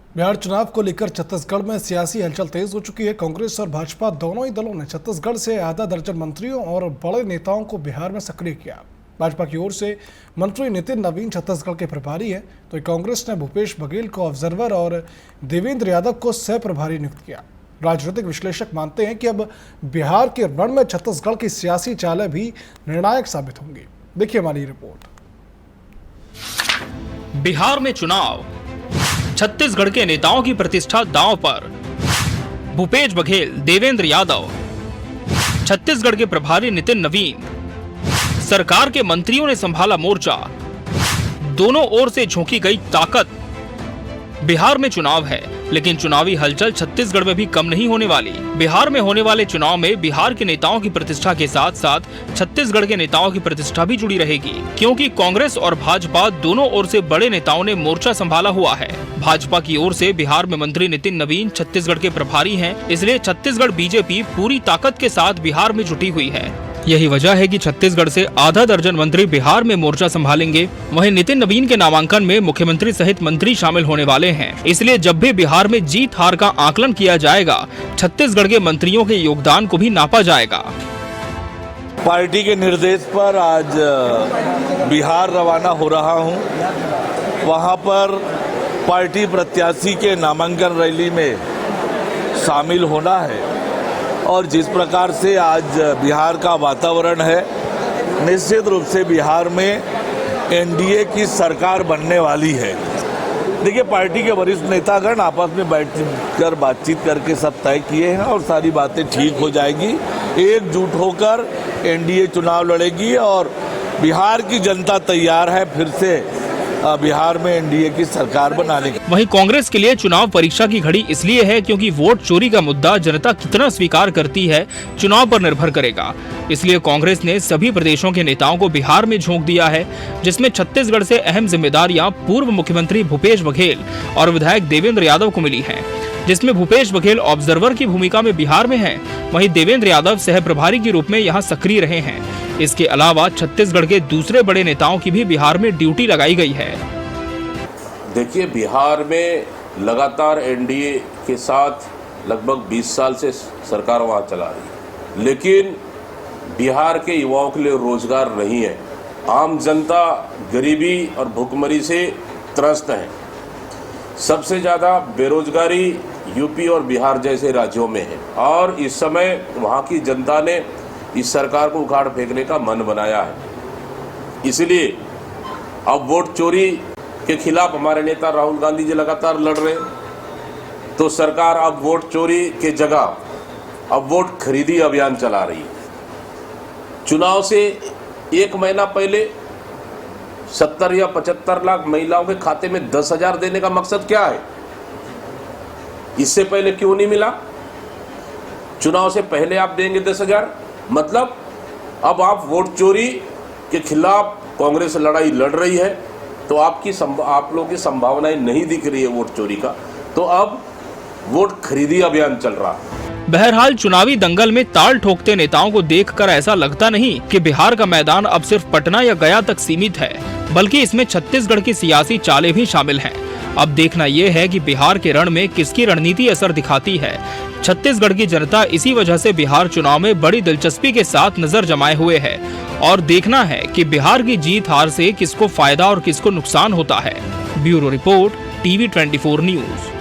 बिहार चुनाव को लेकर छत्तीसगढ़ में सियासी हलचल तेज हो चुकी है। कांग्रेस और भाजपा दोनों ही दलों ने छत्तीसगढ़ से आधा दर्जन मंत्रियों और बड़े नेताओं को बिहार में सक्रिय किया। भाजपा की ओर से मंत्री नितिन नवीन छत्तीसगढ़ के प्रभारी हैं, तो कांग्रेस ने भूपेश बघेल को ऑब्जर्वर और देवेंद्र यादव को सह प्रभारी नियुक्त किया। राजनीतिक विश्लेषक मानते हैं कि अब बिहार के रण में छत्तीसगढ़ की सियासी चालें भी निर्णायक साबित होंगी। देखिए हमारी रिपोर्ट। बिहार में चुनाव, छत्तीसगढ़ के नेताओं की प्रतिष्ठा दांव पर। भूपेश बघेल, देवेंद्र यादव, छत्तीसगढ़ के प्रभारी नितिन नवीन, सरकार के मंत्रियों ने संभाला मोर्चा। दोनों ओर से झोंकी गई ताकत। बिहार में चुनाव है, लेकिन चुनावी हलचल छत्तीसगढ़ में भी कम नहीं होने वाली। बिहार में होने वाले चुनाव में बिहार के नेताओं की प्रतिष्ठा के साथ साथ छत्तीसगढ़ के नेताओं की प्रतिष्ठा भी जुड़ी रहेगी, क्योंकि कांग्रेस और भाजपा दोनों ओर से बड़े नेताओं ने मोर्चा संभाला हुआ है। भाजपा की ओर से बिहार में मंत्री नितिन नवीन छत्तीसगढ़ के प्रभारी हैं, इसलिए छत्तीसगढ़ बीजेपी पूरी ताकत के साथ बिहार में जुटी हुई है। यही वजह है कि छत्तीसगढ़ से आधा दर्जन मंत्री बिहार में मोर्चा संभालेंगे। वहीं नितिन नवीन के नामांकन में मुख्यमंत्री सहित मंत्री शामिल होने वाले हैं, इसलिए जब भी बिहार में जीत हार का आकलन किया जाएगा, छत्तीसगढ़ के मंत्रियों के योगदान को भी नापा जाएगा। पार्टी के निर्देश पर आज बिहार रवाना हो रहा हूं। वहां पर पार्टी प्रत्याशी के नामांकन रैली में शामिल होना है और जिस प्रकार से आज बिहार का वातावरण है, निश्चित रूप से बिहार में एनडीए की सरकार बनने वाली है। देखिए, पार्टी के वरिष्ठ नेतागण आपस में बैठकर बातचीत करके सब तय किए हैं और सारी बातें ठीक हो जाएगी। एकजुट होकर एनडीए चुनाव लड़ेगी और बिहार की जनता तैयार है फिर से बिहार में एनडीए की सरकार बनाने की। वहीं कांग्रेस के लिए चुनाव परीक्षा की घड़ी इसलिए है क्योंकि वोट चोरी का मुद्दा जनता कितना स्वीकार करती है, चुनाव पर निर्भर करेगा। इसलिए कांग्रेस ने सभी प्रदेशों के नेताओं को बिहार में झोंक दिया है, जिसमें छत्तीसगढ़ से अहम जिम्मेदारियां पूर्व मुख्यमंत्री भूपेश बघेल और विधायक देवेंद्र यादव को मिली हैं, जिसमें भूपेश बघेल ऑब्जर्वर की भूमिका में बिहार में हैं, वहीं देवेंद्र यादव सह प्रभारी के रूप में यहां सक्रिय रहे हैं। इसके अलावा छत्तीसगढ़ के दूसरे बड़े नेताओं की भी बिहार में ड्यूटी लगाई गई है। देखिए, बिहार में लगातार एनडीए के साथ लगभग 20 साल से सरकार वहाँ चला रही है, लेकिन बिहार के युवाओं के लिए रोजगार नहीं है। आम जनता गरीबी और भूखमरी से त्रस्त है। सबसे ज़्यादा बेरोजगारी यूपी और बिहार जैसे राज्यों में है और इस समय वहाँ की जनता ने इस सरकार को उखाड़ फेंकने का मन बनाया है। इसलिए अब वोट चोरी के खिलाफ हमारे नेता राहुल गांधी जी लगातार लड़ रहे हैं, तो सरकार अब वोट चोरी के जगह अब वोट खरीदी अभियान चला रही है। चुनाव से एक महीना पहले 70 या 75 लाख महिलाओं के खाते में 10,000 देने का मकसद क्या है? इससे पहले क्यों नहीं मिला? चुनाव से पहले आप देंगे 10,000, मतलब अब आप वोट चोरी के खिलाफ कांग्रेस लड़ाई लड़ रही है, तो आप लोगों की संभावनाएं नहीं दिख रही है वोट चोरी का, तो अब वोट खरीदी अभियान चल रहा है। बहरहाल चुनावी दंगल में ताल ठोकते नेताओं को देखकर ऐसा लगता नहीं कि बिहार का मैदान अब सिर्फ पटना या गया तक सीमित है, बल्कि इसमें छत्तीसगढ़ की सियासी चालें भी शामिल हैं। अब देखना यह है कि बिहार के रण में किसकी रणनीति असर दिखाती है। छत्तीसगढ़ की जनता इसी वजह से बिहार चुनाव में बड़ी दिलचस्पी के साथ नजर जमाए हुए है और देखना है कि बिहार की जीत हार से किसको फायदा और किसको नुकसान होता है। Bureau report, TV 24 news.